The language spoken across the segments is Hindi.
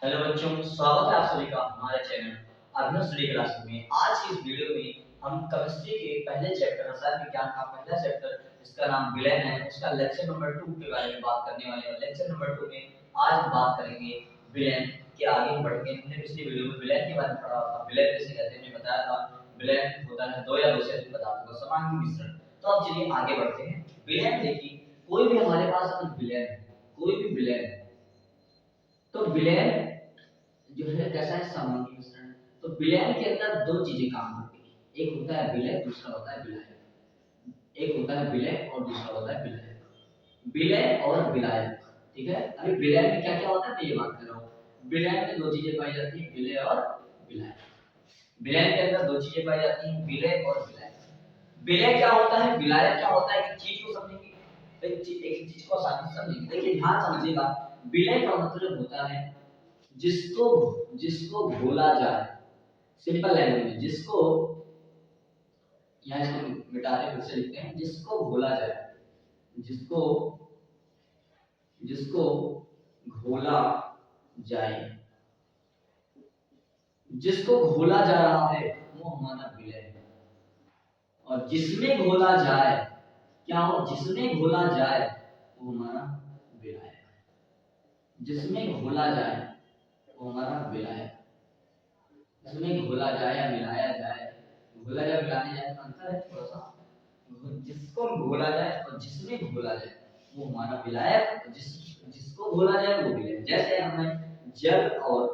हेलो बच्चों, स्वागत है आप सभी का हमारे चैनल अभिनव स्टडी क्लास में। आज की इस वीडियो में हम केमिस्ट्री के पहले चैप्टर रसायन विज्ञान का पहला चैप्टर जिसका नाम विलयन है, उसका लेक्चर नंबर 2 के बारे में बात करने वाले हैं। लेक्चर नंबर 2 में आज हम बात करेंगे विलयन के। आगे बढ़ेंगे। हमने पिछली वीडियो में विलयन के बारे में पढ़ा था। विलयन किसे कहते हैं हमने बताया था। विलयन होता है दो या दो से अधिक पदार्थों का समांगी मिश्रण। तो अब चलिए आगे बढ़ते हैं। विलयन देखिए, कोई भी हमारे पास अगर विलयन है, कोई भी विलयन है, तो विलयन जो है कैसा है, समांगी मिश्रण। तो विलयन के अंदर दो चीजें काम करती हैं, एक होता है विलय, दूसरा होता है विलायक। एक होता है विलय और दूसरा होता है विलायक। विलय और विलायक, ठीक है। अभी विलय में क्या क्या होता है मैं ये बात कर रहा हूँ। विलय में दो चीजें पाई जाती हैं, विलय और विलायक। विलय के अंदर दो चीजें पाई जाती हैं, विलय और विलायक। विलय क्या होता है, विलायक क्या होता है, एक चीज को समझेंगे, एक चीज को आसानी से समझेंगे। देखिए ध्यान समझिएगा, विलय का मतलब होता है जिसको जिसको घोला जाए। सिंपल लैंग्वेज में जिसको, यहाँ इसको मिटाते फिर से लिखते हैं, जिसको घोला जाए, जिसको जिसको घोला जाए, जिसको घोला जा रहा है वो हमारा विलय है। और जिसमें घोला जाए, क्या हो, जिसमें घोला जाए वो हमारा विलय है। जिसमें घोला जाए वो हमारा विलय है। इसमें घोला जाए या मिलाया जाए, घोला जाए मिलाने जाए में अंतर है थोड़ा सा। जिसको घोला जाए और जिसमें घोला जाए वो हमारा विलायक, जिसको घोला जाए वो विलायक। जैसे हमें जल और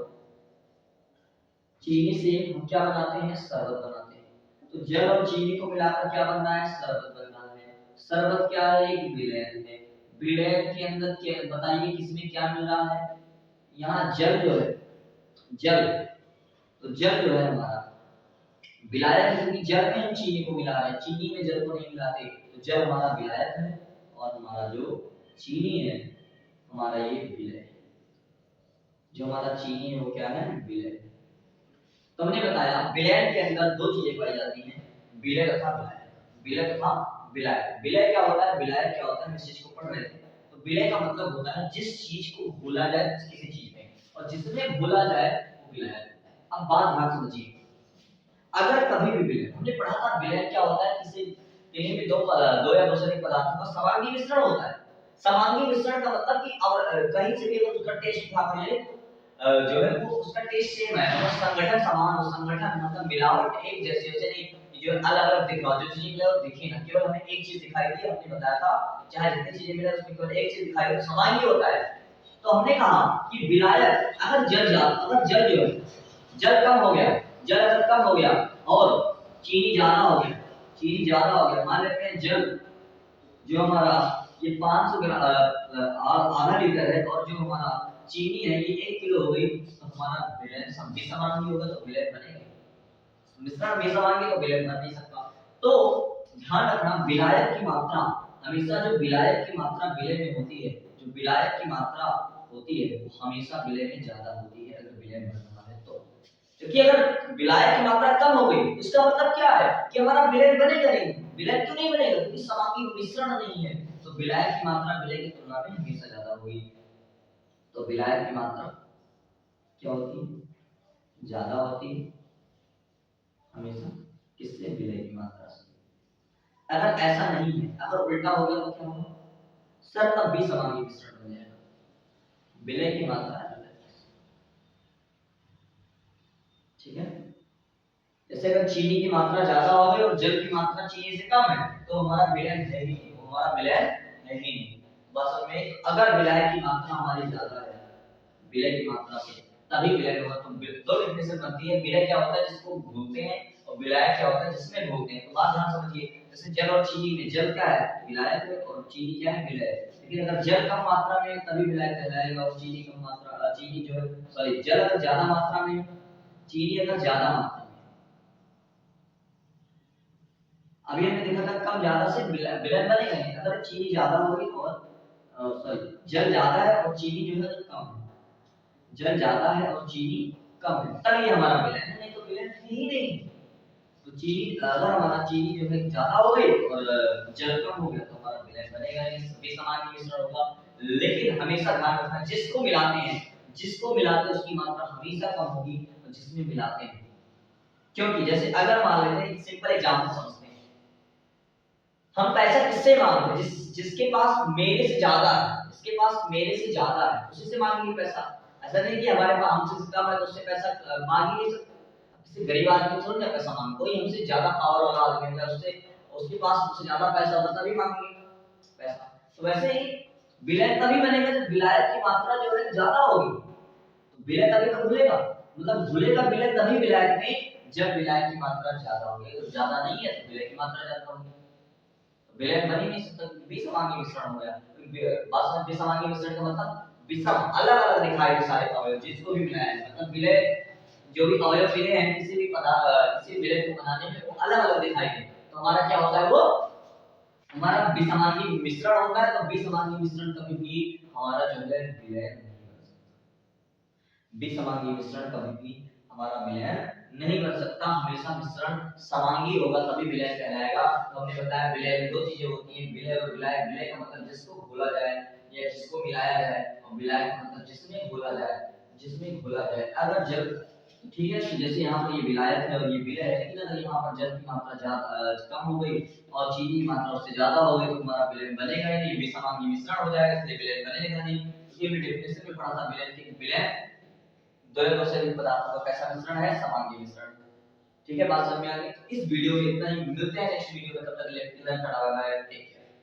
चीनी से हम क्या बनाते हैं, शरबत बनाते हैं। तो जल और चीनी को मिलाकर क्या बनना है, शरबत बनना है। शरबत क्या है, एक विलायक है। विलायक के अंदर क्या बताइए, किसमें क्या मिल रहा है, यहाँ जल जो है, जल, तो जल जो है हमारा विलायक है, क्योंकि जल में हम चीनी को मिला रहे हैं, चीनी में जल को नहीं मिलाते। तो जल हमारा विलायक है और हमारा जो चीनी है हमारा ये विलय है। जो हमारा चीनी है वो क्या है, विलय। तो हमने बताया विलय के अंदर दो चीजें पाई जाती हैं, विलय तथा विलायक। विलय तथा विलायक। विलय क्या होता है, विलायक क्या होता है, हम इस चीज को पढ़ रहे थे। तो विलय का मतलब होता है जिस चीज को घोला जाए किसी चीज में, और जिसमें घोला जाए वो विलायक होता है। अब बात ध्यान समझिए, अगर कभी भी विलय, हमने पढ़ा था विलय क्या होता है, किसी कहीं भी दो या दो से अधिक पदार्थों का समांगी मिश्रण होता है। समांगी मिश्रण का मतलब कि अब कहीं से भी अगर उसका टेस्ट उठा कर ले, जो है वो उसका टेस्ट सेम है, मतलब संगठन समान हो। संगठन मतलब मिलावट एक जैसी हो, नहीं जो अलग अलग दिख रहा हो, जो चीज मिला वो दिखे ना, केवल हमें एक चीज दिखाई दी। हमने बताया था चाहे जितनी चीजें मिले उसमें केवल एक चीज दिखाई दे, समान ही होता है। तो हमने कहा कि विलायक अगर जल जो है, जल कम हो गया, जल अगर कम हो गया और चीनी ज्यादा हो गया, चीनी ज्यादा हो गया, मान लेते हैं जल जो हमारा ये 500 ग्राम आधा लीटर है, और जो हमारा चीनी है ये 1 किलो हो गई, तो हमारा विलयन समान ही होगा, तो विलयन बनेगा। मिश्रण बेसमांगी तो विलयन बन नहीं सकता। तो ध्यान रखना, विलायक की मात्रा हमेशा, जो विलायक की मात्रा विलय में होती है, जो विलायक की मात्रा होती है वो हमेशा विलय में ज्यादा होती है अगर विलय बन रहा है तो। क्योंकि अगर विलायक की मात्रा कम हो गई इसका मतलब क्या है कि हमारा विलय बनेगा नहीं। विलय क्यों नहीं बनेगा, क्योंकि समांगी मिश्रण नहीं है। तो विलायक की मात्रा विलय की तुलना में हमेशा ज्यादा होगी। तो विलायक की मात्रा क्या होती है, ज्यादा होती है हमेशा, किससे, विलय की मात्रा से। अगर ऐसा नहीं है, अगर उल्टा हो गया तो क्या होगा सर, तब भी समांगी मिश्रण बन जाएगा, विलय की मात्रा अलग है। ठीक है। जैसे अगर चीनी की मात्रा ज्यादा हो गई और जल की मात्रा चीनी से कम है तो हमारा विलय है ही नहीं, हमारा विलय है ही नहीं। बस में अगर विलय की मात्रा हमारी ज्यादा है, विलय की मात्रा से तभी विलय होगा। तो दो डेफिनेशन बनती है, विलय क्या होता है जिसको घोलते हैं, और विलायक क्या होता है जिसमें घोलते हैं। तो बात ध्यान समझिए, जैसे जल और चीनी में जल क्या है, विलायक है, और चीनी क्या है, विलय है। लेकिन अगर जल कम मात्रा में तभी विलायक कहलाएगा, और चीनी कम मात्रा, चीनी जो है सॉरी जल अगर ज्यादा मात्रा में, चीनी अगर ज्यादा मात्रा में। अभी हमने देखा था कम ज्यादा से विलयन बनेगा नहीं। अगर चीनी ज्यादा हो गई और सॉरी जल ज्यादा है और चीनी जो है कम है, जल ज्यादा है और चीनी कम है, तब ये हमारा विलयन है, नहीं तो विलयन है ही नहीं। तो चीनी अगर हमारा चीनी जो है ज्यादा हो गई और जल कम हो गया तो हमारा विलयन बनेगा नहीं, सभी समान ही मिश्रण होगा। लेकिन हमेशा ध्यान रखना जिसको मिलाते हैं, जिसको मिलाते हैं उसकी मात्रा हमेशा कम होगी और जिसमें मिलाते हैं, क्योंकि जैसे अगर मान लेते हैं सिंपल एग्जांपल समझते हैं, हम पैसा किससे मांगते हैं? जिसके पास मेरे से ज्यादा है, जिसके पास मेरे से ज्यादा है उसी से मांगेंगे पैसा। ऐसा नहीं कि हमारे पास हमसे कम है तो उससे पैसा मांग ही नहीं सकते। किसी गरीब आदमी थोड़ी ना पैसा मांगे, कोई हमसे ज्यादा पावर वाला आदमी है, उससे उसके पास हमसे ज्यादा पैसा होता तभी मांगेंगे पैसा। तो वैसे ही विलय तभी बनेगा जब विलायत की मात्रा जो है ज्यादा होगी, तो विलय तभी तो घुलेगा, मतलब घुलेगा विलय तभी विलायत में जब विलायत की मात्रा ज्यादा होगी। तो ज्यादा नहीं है तो विलय की मात्रा ज्यादा होगी, विलय बन ही नहीं सकता, विषमांगी मिश्रण हो गया। बात में विषमांगी मिश्रण का मतलब विषम अलग अलग दिखाई दे सारे अवयव जिसको भी मिलाया है, मतलब विलय जो भी अवयव मिले हैं किसी भी पदार्थ किसी विलय को बनाने में वो अलग अलग दिखाई दे, तो हमारा क्या होता है, वो हमारा विषमांगी मिश्रण होता है। तो विषमांगी मिश्रण कभी भी हमारा जो है विलय नहीं बन सकता, विषमांगी मिश्रण कभी भी हमारा विलय नहीं बन सकता, हमेशा मिश्रण समांगी होगा तभी विलय कहलाएगा। तो हमने बताया विलय में दो चीजें होती हैं, विलय और विलायक। विलय का मतलब जिसको घोला जाए या जिसको मिलाया जाए, और विलायक का मतलब जिसमें घोला जाए, जिसमें घोला जाए। अगर जल ठीक है, तो जैसे यहाँ पर ये विलायक है और ये विलय है, लेकिन अगर यहाँ पर जल की मात्रा ज्यादा कम हो गई और चीनी की मात्रा उससे ज्यादा हो गई तो हमारा विलय बनेगा ही नहीं, विषमांगी मिश्रण हो जाएगा, इसलिए विलय बनेगा नहीं। ये भी डेफिनेशन में पढ़ा था विलय की, विलय दो या दो से अधिक पदार्थों का कैसा मिश्रण है, समांगी मिश्रण। ठीक है, बात समझ में आ गई। इस वीडियो में इतना ही, मिलते हैं नेक्स्ट वीडियो में, तब तक के लिए टेक केयर।